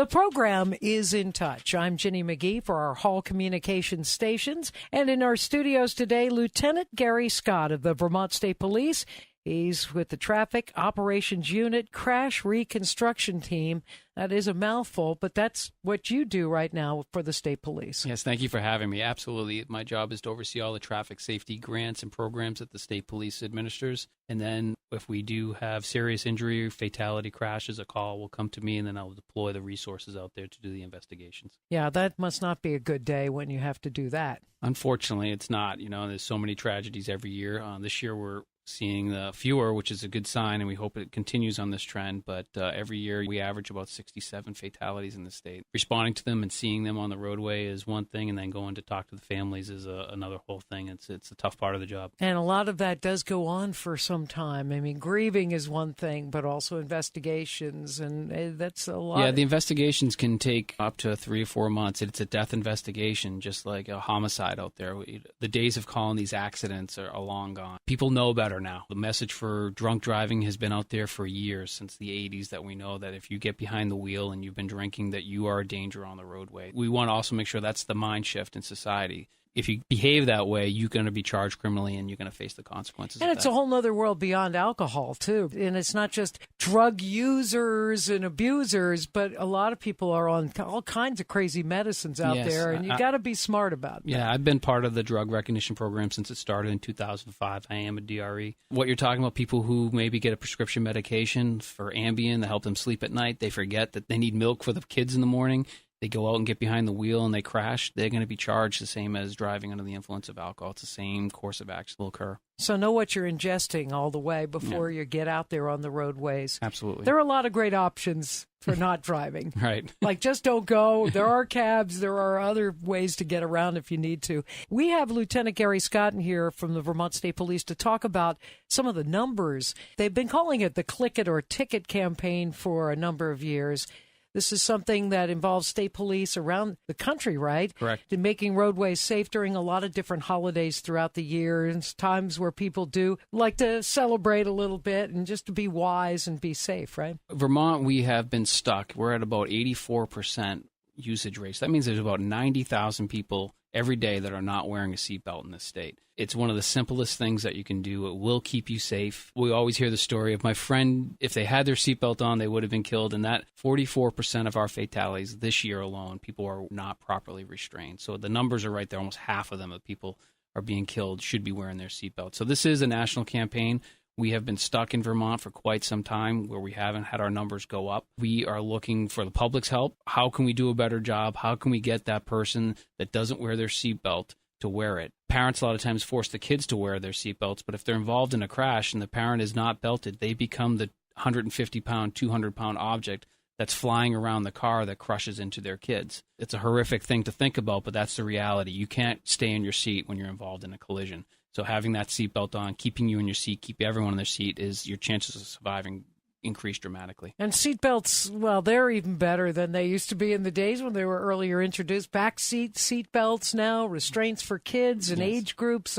The program is In Touch. I'm Ginny McGehee for our Hall Communications stations. And in our studios today, Lieutenant Garry Scott of the Vermont State Police. He's with the Traffic Operations Unit Crash Reconstruction Team. That is a mouthful, but that's what you do right now for the State Police. Yes, thank you for having me. Absolutely. My job is to oversee all the traffic safety grants and programs that the State Police administers. And then if we do have serious injury, fatality, crashes, a call will come to me, and then I'll deploy the resources out there to do the investigations. Yeah, that must not be a good day when you have to do that. Unfortunately, it's not. There's so many tragedies every year. This year we're seeing fewer, which is a good sign, and we hope it continues on this trend. But every year we average about 67 fatalities in the state. Responding to them and seeing them on the roadway is one thing, and then going to talk to the families is another whole thing. It's a tough part of the job. And a lot of that does go on for some time. I mean, grieving is one thing, but also investigations, and that's a lot. Yeah, the investigations can take up to 3 or 4 months. It's a death investigation, just like a homicide out there. The days of calling these accidents are long gone. People know better now. The message for drunk driving has been out there for years, since the 80s, that we know that if you get behind the wheel and you've been drinking, that you are a danger on the roadway. We want to also make sure that's the mind shift in society. If you behave that way, you're going to be charged criminally and you're going to face the consequences. And of it's that. A whole other world beyond alcohol, too. And it's not just drug users and abusers, but a lot of people are on all kinds of crazy medicines out there, and you got to be smart about that. Yeah, I've been part of the drug recognition program since it started in 2005. I am a DRE. What you're talking about, people who maybe get a prescription medication for Ambien to help them sleep at night, they forget that they need milk for the kids in the morning. They go out and get behind the wheel and they crash, they're going to be charged the same as driving under the influence of alcohol. It's the same course of action will occur. So know what you're ingesting all the way before you get out there on the roadways. Absolutely. There are a lot of great options for not driving. Right. Like, just don't go. There are cabs. There are other ways to get around if you need to. We have Lieutenant Garry Scott in here from the Vermont State Police to talk about some of the numbers. They've been calling it the Click It or Ticket campaign for a number of years. This is something that involves state police around the country, right? Correct. In making roadways safe during a lot of different holidays throughout the year, and times where people do like to celebrate a little bit and just to be wise and be safe, right? Vermont, we have been stuck. We're at about 84% usage rates. That means there's about 90,000 people every day that are not wearing a seatbelt in this state. It's one of the simplest things that you can do. It will keep you safe. We always hear the story of my friend, if they had their seatbelt on, they would have been killed. And that 44% of our fatalities this year alone, people are not properly restrained. So the numbers are right there. Almost half of them of people are being killed should be wearing their seatbelt. So this is a national campaign. We have been stuck in Vermont for quite some time where we haven't had our numbers go up. We are looking for the public's help. How can we do a better job? How can we get that person that doesn't wear their seatbelt to wear it? Parents a lot of times force the kids to wear their seatbelts, but if they're involved in a crash and the parent is not belted, they become the 150-pound, 200-pound object that's flying around the car that crushes into their kids. It's a horrific thing to think about, but that's the reality. You can't stay in your seat when you're involved in a collision. So having that seatbelt on, keeping you in your seat, keep everyone in their seat, is your chances of surviving increase dramatically. And seatbelts, well, they're even better than they used to be in the days when they were earlier introduced. Back seat belts now, restraints for kids and age groups.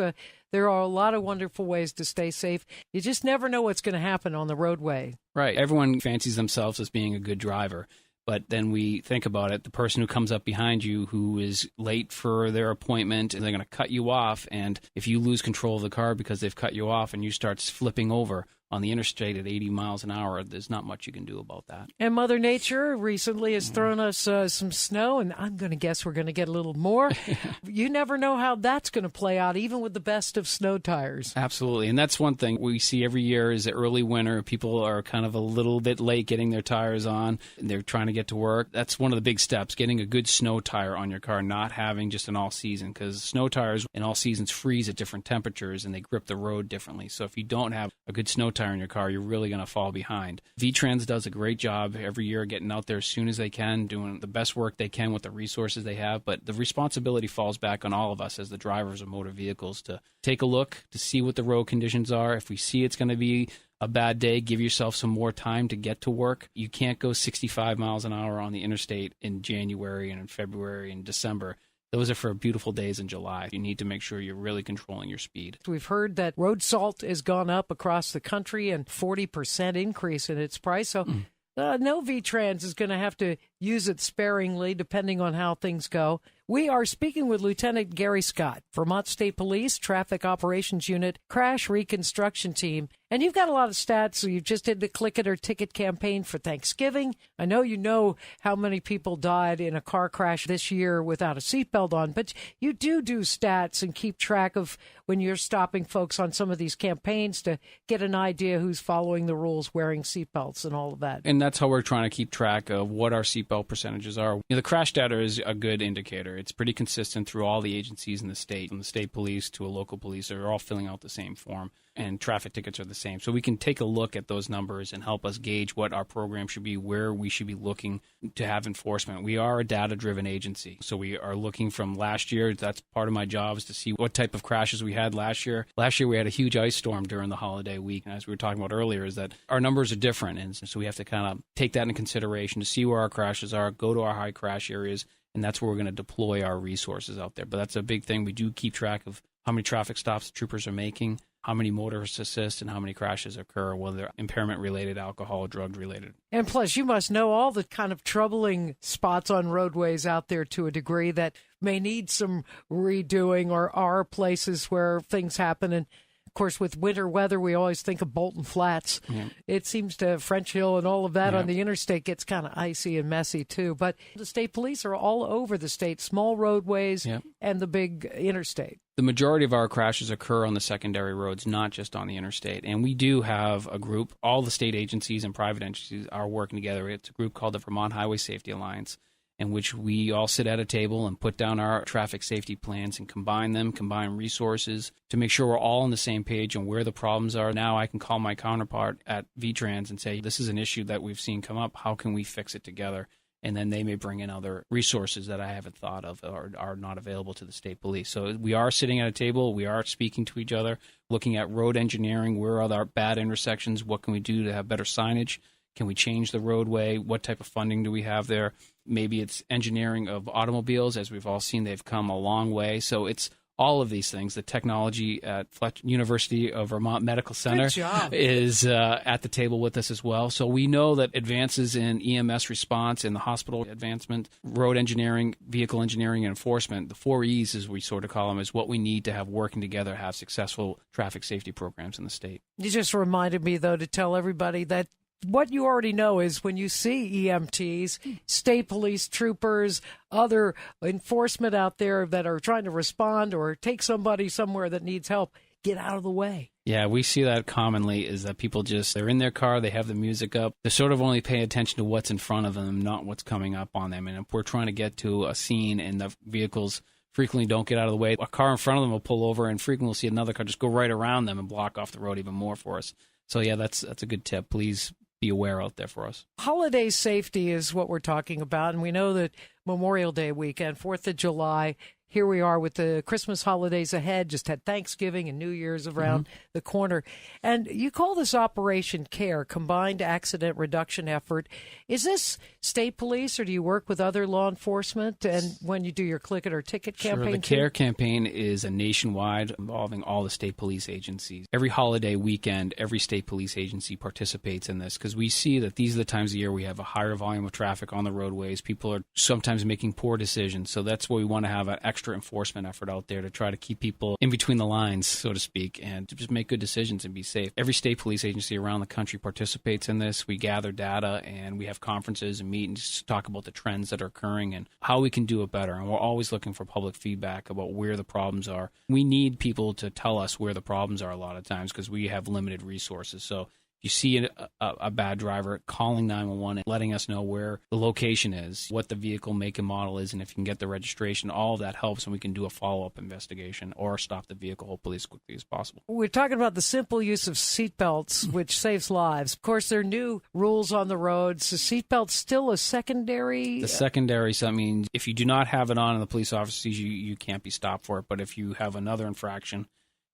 There are a lot of wonderful ways to stay safe. You just never know what's going to happen on the roadway. Right. Everyone fancies themselves as being a good driver. But then we think about it, the person who comes up behind you who is late for their appointment, and they're going to cut you off. And if you lose control of the car because they've cut you off and you start flipping over on the interstate at 80 miles an hour, there's not much you can do about that. And Mother Nature recently has thrown us some snow, and I'm going to guess we're going to get a little more. You never know how that's going to play out, even with the best of snow tires. Absolutely. And that's one thing we see every year is the early winter. People are kind of a little bit late getting their tires on, and they're trying to get to work. That's one of the big steps, getting a good snow tire on your car, not having just an all-season, because snow tires in all seasons freeze at different temperatures, and they grip the road differently. So if you don't have a good snow tire in your car, you're really going to fall behind. V-Trans does a great job every year getting out there as soon as they can, doing the best work they can with the resources they have, but the responsibility falls back on all of us as the drivers of motor vehicles to take a look, to see what the road conditions are. If we see it's going to be a bad day, give yourself some more time to get to work. You can't go 65 miles an hour on the interstate in January and in February and December. Those are for beautiful days in July. You need to make sure you're really controlling your speed. We've heard that road salt has gone up across the country and 40% increase in its price. So No V-Trans is going to have to use it sparingly depending on how things go. We are speaking with Lieutenant Garry Scott, Vermont State Police Traffic Operations Unit Crash Reconstruction Team. And you've got a lot of stats. So you just did the Click It or Ticket campaign for Thanksgiving. I know you know how many people died in a car crash this year without a seatbelt on, but you do stats and keep track of when you're stopping folks on some of these campaigns to get an idea who's following the rules, wearing seatbelts and all of that. And that's how we're trying to keep track of what our seatbelt percentages are. The crash data is a good indicator. It's pretty consistent through all the agencies in the state, from the state police to a local police. They're all filling out the same form, and traffic tickets are the same. So we can take a look at those numbers and help us gauge what our program should be, where we should be looking to have enforcement. We are a data-driven agency, so we are looking from last year. That's part of my job, is to see what type of crashes we had last year. Last year we had a huge ice storm during the holiday week, and as we were talking about earlier, is that our numbers are different, and so we have to kind of take that into consideration to see where our crashes are, go to our high crash areas, and that's where we're going to deploy our resources out there. But that's a big thing. We do keep track of how many traffic stops the troopers are making, how many motorists assist, and how many crashes occur, whether they're impairment-related, alcohol, drug-related. And plus, you must know all the kind of troubling spots on roadways out there to a degree that may need some redoing, or are places where things happen. And of course, with winter weather, we always think of Bolton Flats. Yeah. It seems to French Hill and all of that on the interstate gets kind of icy and messy, too. But the state police are all over the state, small roadways and the big interstate. The majority of our crashes occur on the secondary roads, not just on the interstate. And we do have a group. All the state agencies and private agencies are working together. It's a group called the Vermont Highway Safety Alliance, in which we all sit at a table and put down our traffic safety plans and combine resources to make sure we're all on the same page on where the problems are. Now I can call my counterpart at V-Trans and say, this is an issue that we've seen come up. How can we fix it together? And then they may bring in other resources that I haven't thought of or are not available to the state police. So we are sitting at a table. We are speaking to each other, looking at road engineering. Where are our bad intersections? What can we do to have better signage? Can we change the roadway? What type of funding do we have there? Maybe it's engineering of automobiles. As we've all seen, they've come a long way. So it's all of these things. The technology at University of Vermont Medical Center is at the table with us as well. So we know that advances in EMS response, in the hospital advancement, road engineering, vehicle engineering, and enforcement, the 4 E's, as we sort of call them, is what we need to have working together, have successful traffic safety programs in the state. You just reminded me, though, to tell everybody that what you already know is when you see EMTs, state police troopers, other enforcement out there that are trying to respond or take somebody somewhere that needs help, get out of the way. Yeah, we see that commonly, is that people they're in their car, they have the music up, they're sort of only paying attention to what's in front of them, not what's coming up on them. And if we're trying to get to a scene and the vehicles frequently don't get out of the way, a car in front of them will pull over, and frequently we'll see another car just go right around them and block off the road even more for us. So yeah, that's a good tip. Please be aware out there for us. Holiday safety is what we're talking about, and we know that Memorial Day weekend, 4th of July, here we are with the Christmas holidays ahead, just had Thanksgiving and New Year's around the corner. And you call this Operation CARE, Combined Accident Reduction Effort. Is this state police, or do you work with other law enforcement? And when you do your Click It or Ticket campaign? Sure, the CARE campaign is a nationwide, involving all the state police agencies. Every holiday weekend, every state police agency participates in this, because we see that these are the times of year we have a higher volume of traffic on the roadways. People are sometimes making poor decisions, so that's why we want to have an extra enforcement effort out there to try to keep people in between the lines, so to speak, and to just make good decisions and be safe. Every state police agency around the country participates in this. We gather data, and we have conferences and meetings to talk about the trends that are occurring and how we can do it better. And we're always looking for public feedback about where the problems are. We need people to tell us where the problems are a lot of times, because we have limited resources. So you see a bad driver, calling 911 and letting us know where the location is, what the vehicle make and model is, and if you can get the registration. All of that helps, and we can do a follow-up investigation or stop the vehicle hopefully as quickly as possible. We're talking about the simple use of seatbelts, which saves lives. Of course, there are new rules on the roads. Is seatbelts still a secondary? The secondary, so that means if you do not have it on and the police officer sees you, you can't be stopped for it. But if you have another infraction,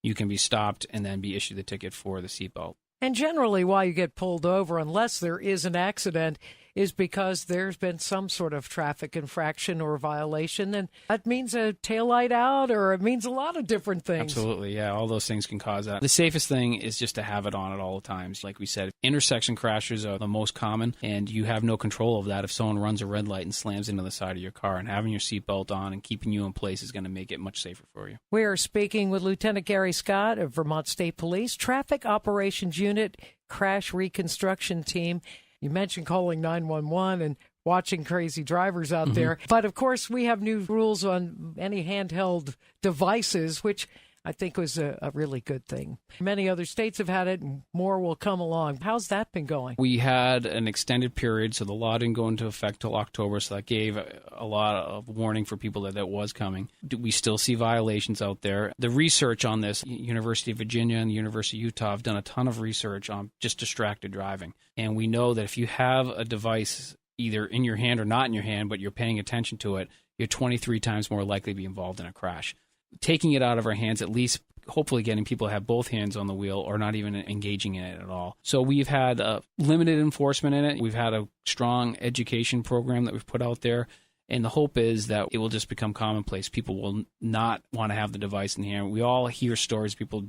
you can be stopped and then be issued the ticket for the seatbelt. And generally, while you get pulled over, unless there is an accident, is because there's been some sort of traffic infraction or violation, and that means a taillight out, or it means a lot of different things. Absolutely, yeah. All those things can cause that. The safest thing is just to have it on at all times. Like we said, intersection crashes are the most common, and you have no control of that if someone runs a red light and slams into the side of your car. And having your seatbelt on and keeping you in place is going to make it much safer for you. We are speaking with Lieutenant Garry Scott of Vermont State Police Traffic Operations Unit Crash Reconstruction Team. You mentioned calling 911 and watching crazy drivers out there. But, of course, we have new rules on any handheld devices, which I think was a really good thing. Many other states have had it, and more will come along. How's that been going? We had an extended period, so the law didn't go into effect till October, so that gave a lot of warning for people that was coming. We still see violations out there. The research on this, University of Virginia and the University of Utah have done a ton of research on just distracted driving. And we know that if you have a device either in your hand or not in your hand, but you're paying attention to it, you're 23 times more likely to be involved in a crash. Taking it out of our hands, at least hopefully getting people to have both hands on the wheel or not even engaging in it at all. So we've had limited enforcement in it. We've had a strong education program that we've put out there. And the hope is that it will just become commonplace. People will not want to have the device in the hand. We all hear stories, people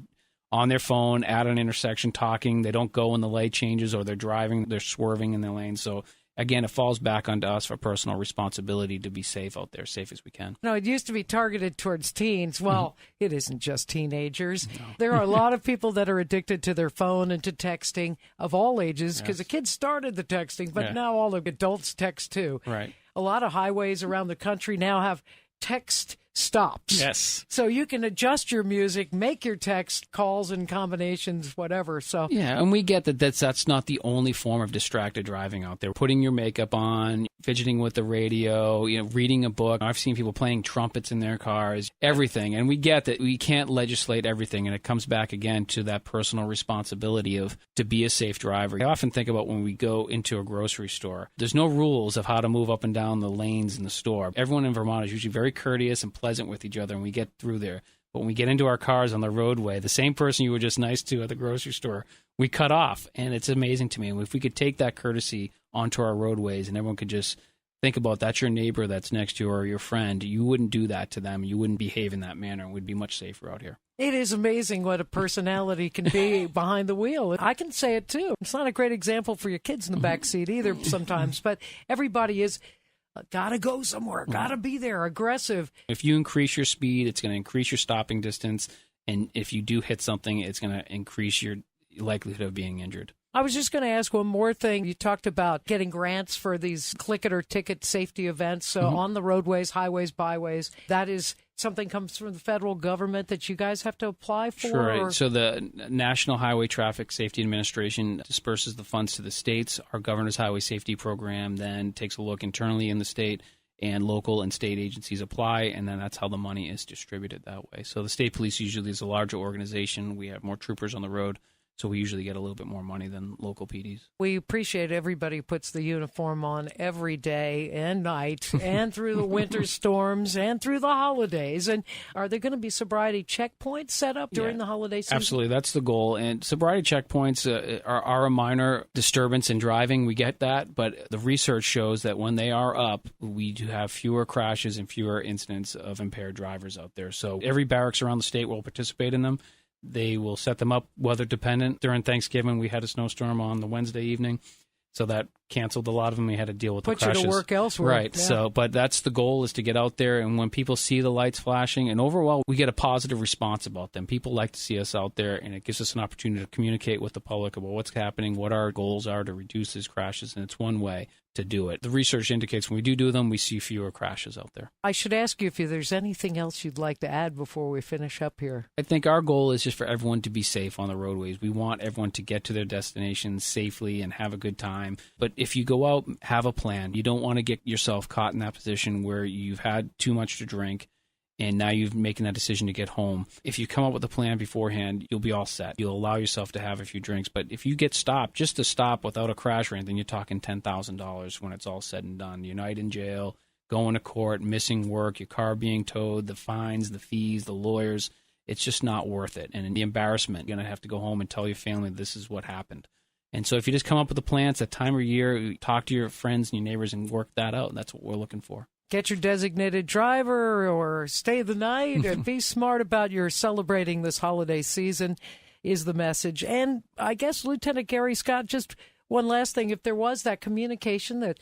on their phone at an intersection talking. They don't go when the light changes, or they're driving, they're swerving in their lane. So again, it falls back onto us for personal responsibility to be safe out there, safe as we can. No, it used to be targeted towards teens. Well, it isn't just teenagers. No. There are a lot of people that are addicted to their phone and to texting of all ages, because the kids started the texting, but now all the adults text too. Right. A lot of highways around the country now have text stops. Yes. So you can adjust your music, make your text calls and combinations, whatever. So yeah, and we get that that's not the only form of distracted driving out there. Putting your makeup on, fidgeting with the radio, reading a book. I've seen people playing trumpets in their cars, everything. And we get that we can't legislate everything, and it comes back again to that personal responsibility to be a safe driver. I often think about when we go into a grocery store. There's no rules of how to move up and down the lanes in the store. Everyone in Vermont is usually very courteous and pleasant with each other, and we get through there. But when we get into our cars on the roadway, the same person you were just nice to at the grocery store, we cut off. And it's amazing to me. And if we could take that courtesy onto our roadways and everyone could just think about that's your neighbor that's next to you or your friend, you wouldn't do that to them. You wouldn't behave in that manner, and we'd be much safer out here. It is amazing what a personality can be behind the wheel. I can say it too. It's not a great example for your kids in the back seat either sometimes, but everybody is gotta go somewhere, gotta be there, aggressive. If you increase your speed, it's going to increase your stopping distance. And if you do hit something, it's going to increase your likelihood of being injured. I was just going to ask one more thing. You talked about getting grants for these click it or ticket safety events on the roadways, highways, byways. That is something comes from the federal government that you guys have to apply for? Sure. So the National Highway Traffic Safety Administration disperses the funds to the states. Our Governor's Highway Safety Program then takes a look internally in the state, and local and state agencies apply, and then that's how the money is distributed that way. So the state police usually is a larger organization. We have more troopers on the road, so we usually get a little bit more money than local PDs. We appreciate everybody who puts the uniform on every day and night and through the winter storms and through the holidays. And are there going to be sobriety checkpoints set up during the holiday season? Absolutely. That's the goal. And sobriety checkpoints are a minor disturbance in driving. We get that. But the research shows that when they are up, we do have fewer crashes and fewer incidents of impaired drivers out there. So every barracks around the state will participate in them. They will set them up weather dependent. During Thanksgiving, we had a snowstorm on the Wednesday evening, so that canceled a lot of them. We had to deal with the crashes. Put you to work elsewhere. Right. Yeah. So, but that's the goal, is to get out there, and when people see the lights flashing, and overall, we get a positive response about them. People like to see us out there, and it gives us an opportunity to communicate with the public about what's happening, what our goals are to reduce these crashes, and it's one way to do it. The research indicates when we do them, we see fewer crashes out there. I should ask you if there's anything else you'd like to add before we finish up here. I think our goal is just for everyone to be safe on the roadways. We want everyone to get to their destinations safely and have a good time. But if you go out, have a plan. You don't want to get yourself caught in that position where you've had too much to drink and now you're making that decision to get home. If you come up with a plan beforehand, you'll be all set. You'll allow yourself to have a few drinks. But if you get stopped, just to stop without a crash or anything, you're talking $10,000 when it's all said and done. Your night in jail, going to court, missing work, your car being towed, the fines, the fees, the lawyers. It's just not worth it. And in the embarrassment, you're going to have to go home and tell your family this is what happened. And so if you just come up with a plan, it's that time of year, you talk to your friends and your neighbors and work that out. That's what we're looking for. Get your designated driver or stay the night and be smart about your celebrating this holiday season is the message. And I guess, Lieutenant Garry Scott, just one last thing. If there was that communication that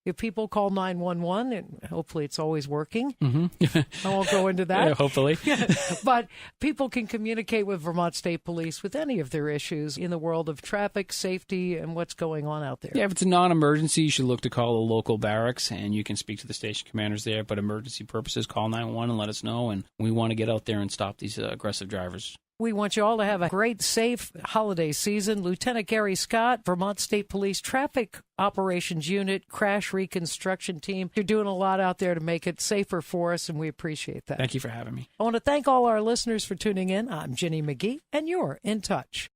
if people call 911, and hopefully it's always working, I won't go into that. Yeah, hopefully. But people can communicate with Vermont State Police with any of their issues in the world of traffic, safety, and what's going on out there. Yeah, if it's a non-emergency, you should look to call the local barracks, and you can speak to the station commanders there. But emergency purposes, call 911 and let us know, and we want to get out there and stop these aggressive drivers. We want you all to have a great, safe holiday season. Lieutenant Garry Scott, Vermont State Police Traffic Operations Unit, Crash Reconstruction Team. You're doing a lot out there to make it safer for us, and we appreciate that. Thank you for having me. I want to thank all our listeners for tuning in. I'm Ginny McGehee, and you're in touch.